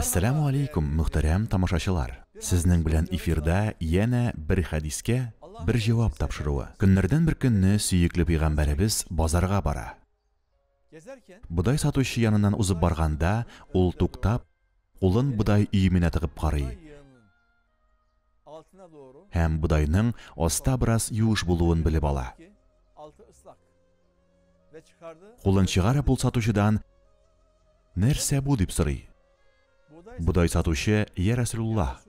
Ассаламу алейкум, мөхтәрәм тамашачылар. Сезнең белән эфирда яна бер хадискә бер җавап тапшыруы. Көннәрдән бер көнне сөекле пәйгамбәребез базарга бара. Будай сатучы яныннан узып барганда, ул туктап, кулын будай өеменә тыгып карый. Һәм будайның аста бераз юыш булуын белеп ала. Кулын чыгарып ул сатучыдан: "Нәрсә бу?" дип сорый. Будай сатучы: "Я Расулуллах,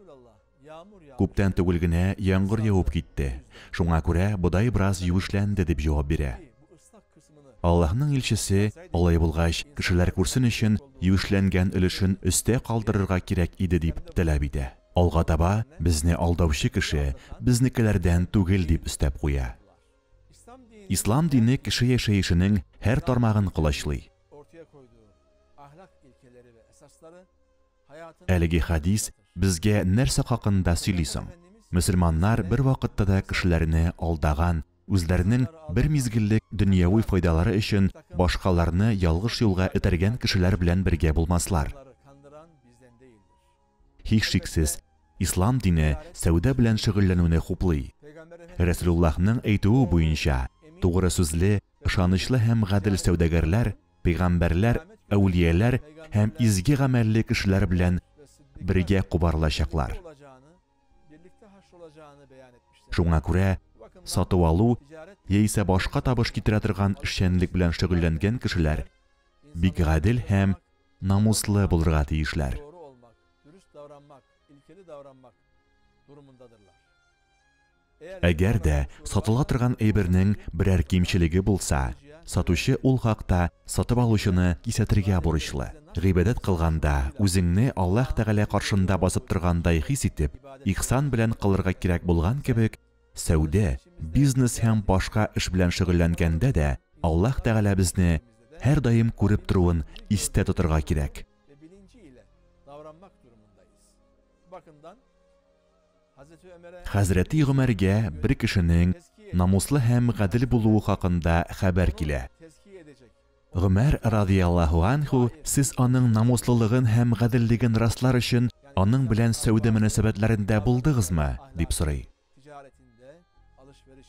күптән түгел генә яңгыр явып китте. Шуңа күрә будай бераз юешләнде" дип җавап бирә. Аллаһның илчесе: "Алай булгач, кешеләр күрсен өчен юешләнгән өлешен өстә калдырырга кирәк иде" дип таләп итә. Алга таба безне алдаучы кеше безнекеләрдән түгел дип өстәп куя. Ислам дине кеше яшәешенең һәр тармагын кулачлый. Әлеге хадис безгә нәрсә хакында сөйли соң? Мөселманнар бер вакытта да кешеләрне алдаган, үзләренең бер мизгеллек дөньяви файдалары өчен башкаларны ялгыш юлга этәргән кешеләр белән бергә булмаслар. Һичшиксез, ислам дине сәүдә белән шөгыльләнүне хуплый. Расулуллаһның әйтүе буенча, тугры сүзле, ышанычлы һәм гадел сәүдәгәрләр, пәйгамбәрләр, әүлияләр һәм изге гамәлле кешеләр белән бергә кубарлашаклар. Шуңа күрә сатып алу яисә башка табыш китерә торган эшчәнлек белән шөгыльләнгән кешеләр бик гадел һәм намуслы булырга тиешләр. Әгәр дә сатыла торган әйбернең берәр кимчелеге булса, сатучы ул хакта сатып алучыны кисәтергә бурычлы. Гыйбадәт кылганда, үзеңне Аллаһ Тәгалә каршында басып торгандай хис итеп, ихсан белән кылырга кирәк булган кебек, сәүдә, бизнес һәм башка эш белән шөгыльләнгәндә дә Аллаһ Тәгалә безне һәр даим күреп торуын истә тотырга кирәк. Хәзрәти Гомәргә бер кешенең намуслы һәм гадел булуы хакында хәбәр килә. Гомәр радиллаһу анху: "Сез аның намуслылыгын һәм гаделлеген раслар өчен аның белән сәүдә мөнәсәбәтләрендә булдыгызмы?" дип сорый.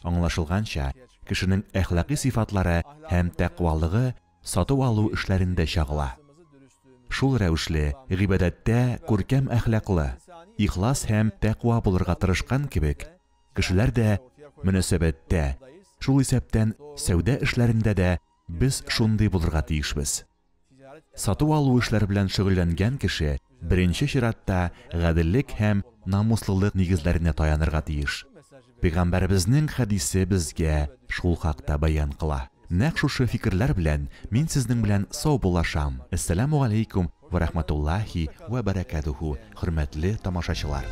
Аңлашылганча, кешенең әхлакый сифатлары һәм тәкъвалыгы сатып алу эшләрендә чагыла. Шул рәвешле гыйбадәттә күркәм әхлаклы, ихлас һәм тәкъва булырга тырышкан кебек, кешеләр дә мөнәсәбәттә, шул исәптән сәүдә эшләрендә дә без шундый булырга тиешбез. Сатып алу эшләре белән шөгыльләнгән кеше беренче чиратта гаделлек һәм намуслылык нигезләренә таянырга тиеш. Пәйгамбәребезнең хадисе безгә шул хакта баян кыла. Нәкъ шушы фикерләр белән мин сезнең белән сау булашам. Ассаламу алейкум ва рахматуллахи ва баракатуху, хөрмәтле тамашачылар.